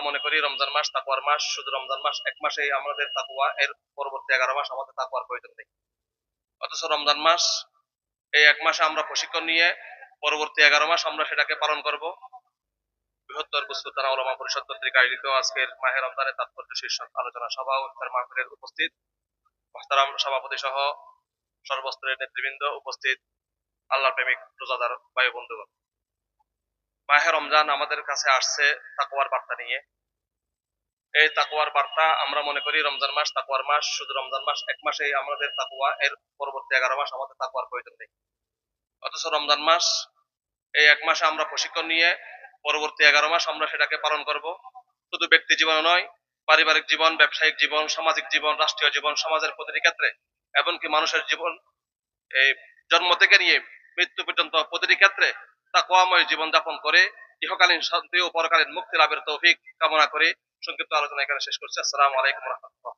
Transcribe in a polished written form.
মনে করি রমজান মাস তাকওয়ার মাস, শুধু রমজান মাস এক মাসেই আমাদের তাকওয়া, এর পরবর্তী 11 মাস আমাদের তাকওয়ার প্রয়োজন নেই। অথচ রমজান মাস, এই এক মাসে আমরা প্রশিক্ষণ নিয়ে পরবর্তী 11 মাস আমরা সেটাকে পালন করব। বৃহত্তর কুসুলতানা ওলামা পরিষদ কর্তৃক আয়োজিত আজকের মাহে রমজানের তাৎপর্য শীর্ষক আলোচনা সভা ও ইফতার মাহফিলের উপস্থিত মুহতারাম সভাপতি সহ সর্বস্তরের নেতৃবৃন্দ, উপস্থিত আল্লাহ প্রেমিক রোজাদার ভাই বন্ধুগণ, মাহে রমজান আমাদের কাছে আসছে তাকওয়ার বার্তা নিয়ে। এই তাকওয়ার বার্তা, আমরা মনে করি রমজান মাস তাকওয়ার মাস, শুধু রমজান মাস এক মাসেই আমাদের তাকওয়া, এর পরবর্তী 11 মাস আমাদের তাকওয়ার প্রয়োজন নেই। অথচ রমজান মাস, এই এক মাসে আমরা প্রশিক্ষণ নিয়ে পরবর্তী 11 মাস আমরা সেটাকে পালন করব। শুধু ব্যক্তি জীবনে নয়, পারিবারিক জীবন, ব্যবসায়িক জীবন, সামাজিক জীবন, রাষ্ট্রীয় জীবন, সমাজের প্রতিটি ক্ষেত্রে, এমনকি মানুষের জীবন, এই জন্ম থেকে নিয়ে মৃত্যু পর্যন্ত প্রতিটি ক্ষেত্রে তাকওয়াময় জীবন যাপন করে ইহকালীন শান্তি ও পরকালীন মুক্তি লাভের তৌফিক কামনা করে সংক্ষিপ্ত আলোচনা এখানে শেষ করছি। আসসালামু আলাইকুম ওয়া রাহমাতুল্লাহ।